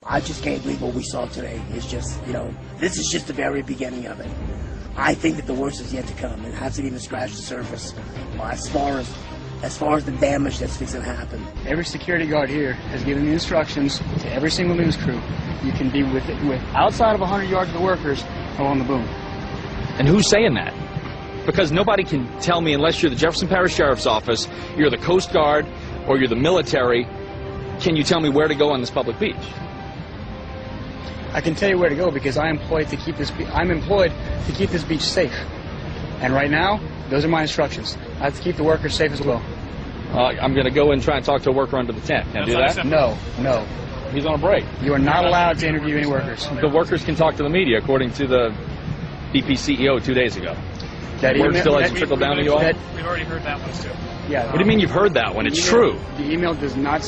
I just can't believe what we saw today. It's just, this is just the very beginning of it. I think that the worst is yet to come. It hasn't even scratched the surface as far as the damage that's fixing to happen. Every security guard here has given the instructions to every single news crew. You can be with outside of 100 yards of the workers or on the boom. And who's saying that? Because nobody can tell me, unless you're the Jefferson Parish Sheriff's Office, you're the Coast Guard, or you're the military, can you tell me where to go on this public beach? I can tell you where to go because I'm employed to keep this beach safe. And right now, those are my instructions. I have to keep the workers safe as well. I'm going to go and try and talk to a worker under the tent. Can I do that? No. He's on a break. You are not allowed to interview any workers. The workers can talk to the media, according to the BP CEO 2 days ago. That word still hasn't trickled down to you all? We've already heard that one too. Yeah. What do you mean you've heard that one? It's true. The email does not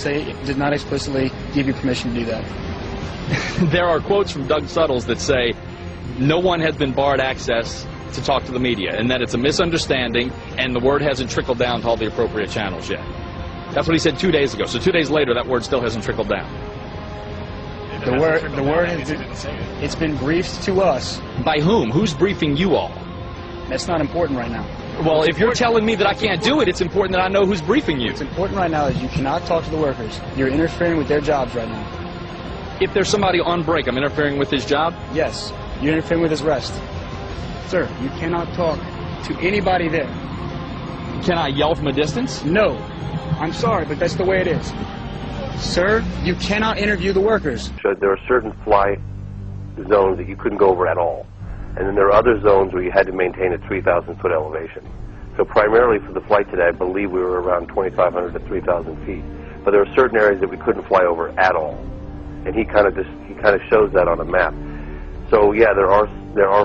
explicitly give you permission to do that. There are quotes from Doug Suttles that say no one has been barred access to talk to the media, and that it's a misunderstanding, and the word hasn't trickled down to all the appropriate channels yet. That's what he said 2 days ago. So 2 days later, that word still hasn't trickled down. The word it's been briefed to us. By whom? Who's briefing you all? That's not important right now. Well, if you're telling me that I can't do it, it's important that I know who's briefing you. What's important right now is you cannot talk to the workers. You're interfering with their jobs right now. If there's somebody on break, I'm interfering with his job? Yes, you're interfering with his rest. Sir, you cannot talk to anybody there. Can I yell from a distance? No. I'm sorry, but that's the way it is. Sir, you cannot interview the workers. There are certain flight zones that you couldn't go over at all. And then there are other zones where you had to maintain a 3,000-foot elevation. So primarily for the flight today, I believe we were around 2,500 to 3,000 feet. But there are certain areas that we couldn't fly over at all. And he kind of shows that on a map. So yeah, there are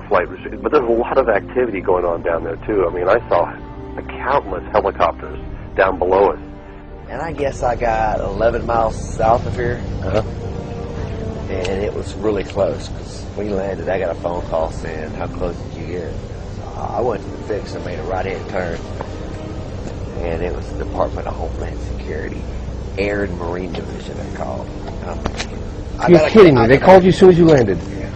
flight restrictions, but there's a lot of activity going on down there too. I mean, I saw countless helicopters down below us. And I guess I got 11 miles south of here, and it was really close because when we landed, I got a phone call saying, "How close did you get?" So I went to the fix and made a right-hand turn, and it was the Department of Homeland Security, Air and Marine Division, they called. You're kidding me. They called you as soon as you landed. Yeah.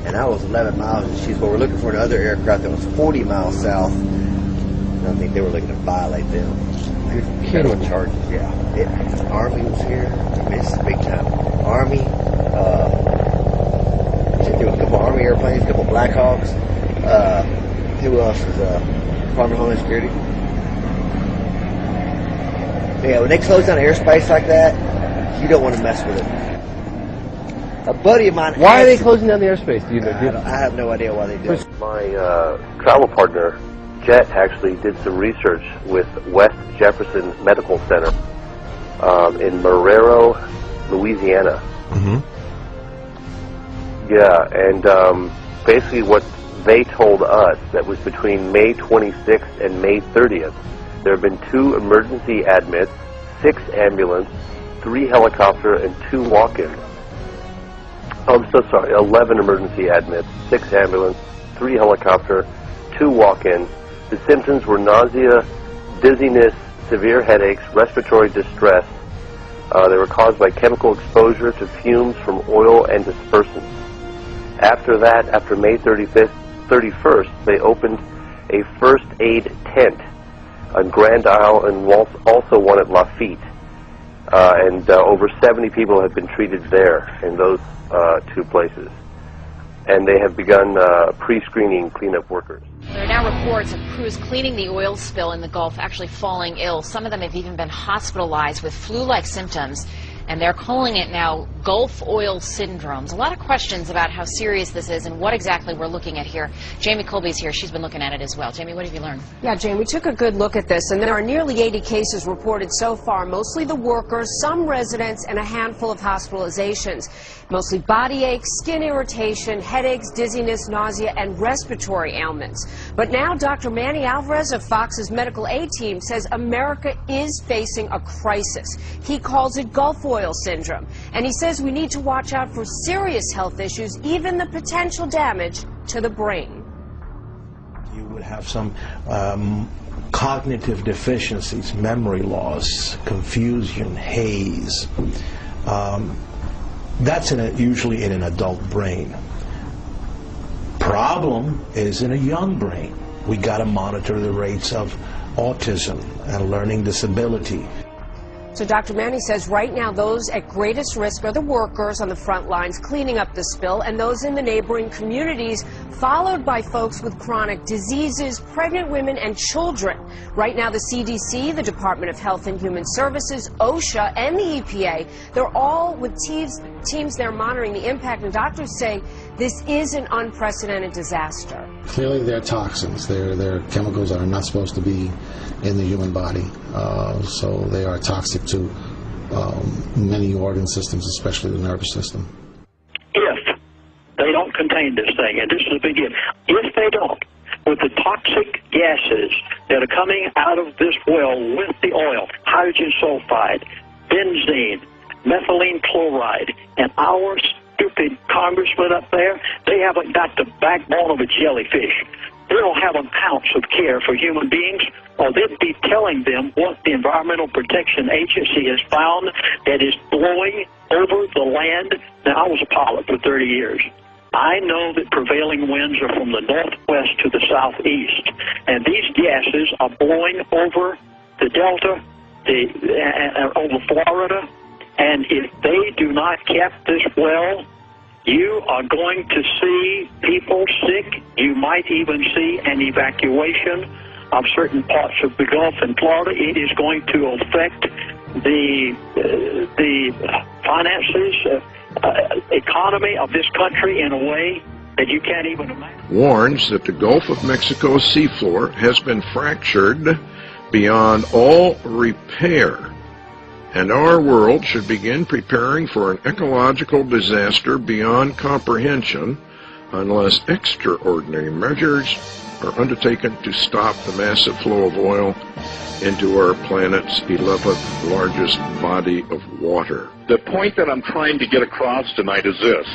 And I was 11 miles, and she's, well, we're looking for another aircraft that was 40 miles south. And I think they were looking to violate them. You're kidding me. Charges, yeah. Army was here. I mean, this is big time. Army, there were a couple Army airplanes, a couple Blackhawks. Who else was Department of Homeland Security? Yeah, when they close down airspace like that, you don't want to mess with it. A buddy of mine. Why are they closing down the airspace? Do you know? I have no idea why they do it. My travel partner, Jet, actually did some research with West Jefferson Medical Center in Marrero, Louisiana. Mm-hmm. Yeah, and basically what they told us, that was between May 26th and May 30th, there have been 2 emergency admits, 6 ambulance, 3 helicopter, and 2 walk-ins. I'm so sorry, 11 emergency admits, 6 ambulance, 3 helicopter, 2 walk-ins. The symptoms were nausea, dizziness, severe headaches, respiratory distress. They were caused by chemical exposure to fumes from oil and dispersants. After that, after May 31st, they opened a first aid tent on Grand Isle and also one at Lafitte. And over 70 people have been treated there in those 2 places. And they have begun pre-screening cleanup workers. There are now reports of crews cleaning the oil spill in the Gulf actually falling ill. Some of them have even been hospitalized with flu-like symptoms, and they're calling it now Gulf oil syndromes. A lot of questions about how serious this is and what exactly we're looking at here. Jamie Colby's here. She's been looking at it as well. Jamie, what have you learned? Yeah, Jane, we took a good look at this, and there are nearly 80 cases reported so far, mostly the workers, some residents, and a handful of hospitalizations. Mostly body aches, skin irritation, headaches, dizziness, nausea, and respiratory ailments. But now Dr. Manny Alvarez of Fox's medical aid team says America is facing a crisis. He calls it Gulf oil syndrome, and he says we need to watch out for serious health issues, even the potential damage to the brain. You would have some cognitive deficiencies, memory loss, confusion, haze. That's usually in an adult brain. Problem is in a young brain. We got to monitor the rates of autism and learning disability. So Dr. Manny says right now those at greatest risk are the workers on the front lines cleaning up the spill and those in the neighboring communities, followed by folks with chronic diseases, pregnant women, and children. Right now the CDC, the Department of Health and Human Services, OSHA, and the EPA, they're all with teams there monitoring the impact, and doctors say this is an unprecedented disaster. Clearly they're toxins. They're chemicals that are not supposed to be in the human body, so they are toxic to many organ systems, especially the nervous system. If they don't contain this thing, and this is a big if they don't, with the toxic gases that are coming out of this well with the oil, hydrogen sulfide, benzene, methylene chloride, and our stupid congressmen up there, they haven't got the backbone of a jellyfish. They don't have an ounce of care for human beings, or they'd be telling them what the Environmental Protection Agency has found that is blowing over the land. Now, I was a pilot for 30 years. I know that prevailing winds are from the northwest to the southeast, and these gases are blowing over the Delta, over Florida, and if they do not cap this well, you are going to see people sick. You might even see an evacuation of certain parts of the Gulf and Florida. It is going to affect the finances, economy of this country in a way that you can't even imagine. Warns that the Gulf of Mexico's seafloor has been fractured beyond all repair, and our world should begin preparing for an ecological disaster beyond comprehension unless extraordinary measures are undertaken to stop the massive flow of oil into our planet's 11th largest body of water. The point that I'm trying to get across tonight is this,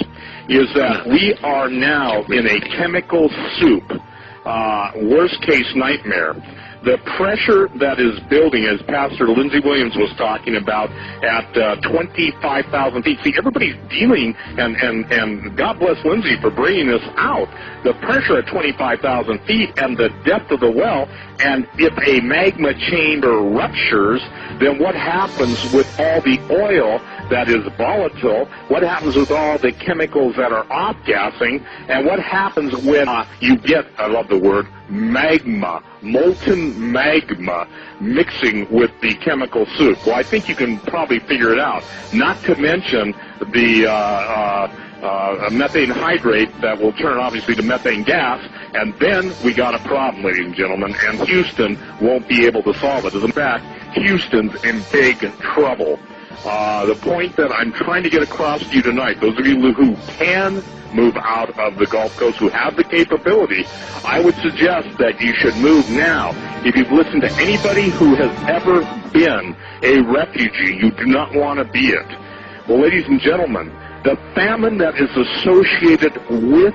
is that we are now in a chemical soup, worst case nightmare. The pressure that is building, as Pastor Lindsey Williams was talking about, at 25,000 feet. See, everybody's dealing, and God bless Lindsey for bringing this out. The pressure at 25,000 feet and the depth of the well, and if a magma chamber ruptures, then what happens with all the oil that is volatile? What happens with all the chemicals that are off-gassing? And what happens when you get, I love the word, magma, molten magma mixing with the chemical soup? Well, I think you can probably figure it out. Not to mention the methane hydrate that will turn obviously to methane gas, and then we got a problem, ladies and gentlemen, and Houston won't be able to solve it. As a fact, Houston's in big trouble. The point that I'm trying to get across to you tonight, those of you who can move out of the Gulf Coast, who have the capability, I would suggest that you should move now. If you've listened to anybody who has ever been a refugee, you do not want to be it. Well, ladies and gentlemen, the famine that is associated with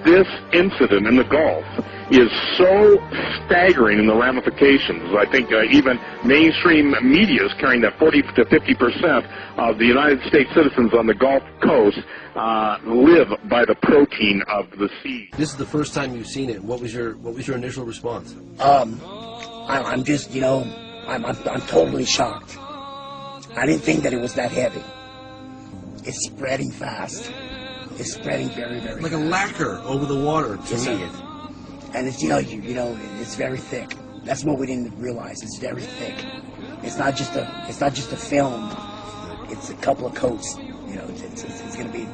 this incident in the Gulf is so staggering in the ramifications. I think even mainstream media is carrying that 40 to 50% of the United States citizens on the Gulf Coast live by the protein of the sea. This is the first time you've seen it. What was your initial response? I'm just, I'm totally shocked. I didn't think that it was that heavy. It's spreading fast. It's spreading very, very like fast. A lacquer over the water to me. And it's, it's very thick. That's what we didn't realize. It's very thick. It's not just a film. It's a couple of coats. It's going to be.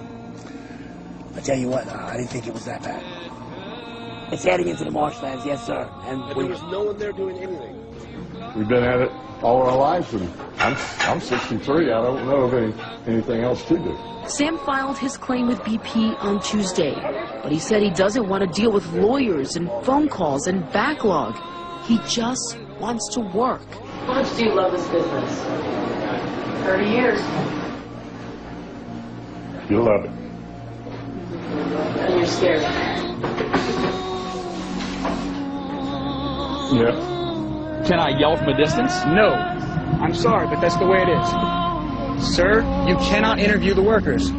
I tell you what, I didn't think it was that bad. It's heading into the marshlands, yes, sir. And there was no one there doing anything. We've been at it all our lives, and I'm 63. I don't know of anything else to do. Sam filed his claim with BP on Tuesday, but he said he doesn't want to deal with lawyers and phone calls and backlog. He just wants to work. How much do you love this business? 30 years. You love it. And you're scared. Yeah. Can I yell from a distance? No. I'm sorry, but that's the way it is. Sir, you cannot interview the workers.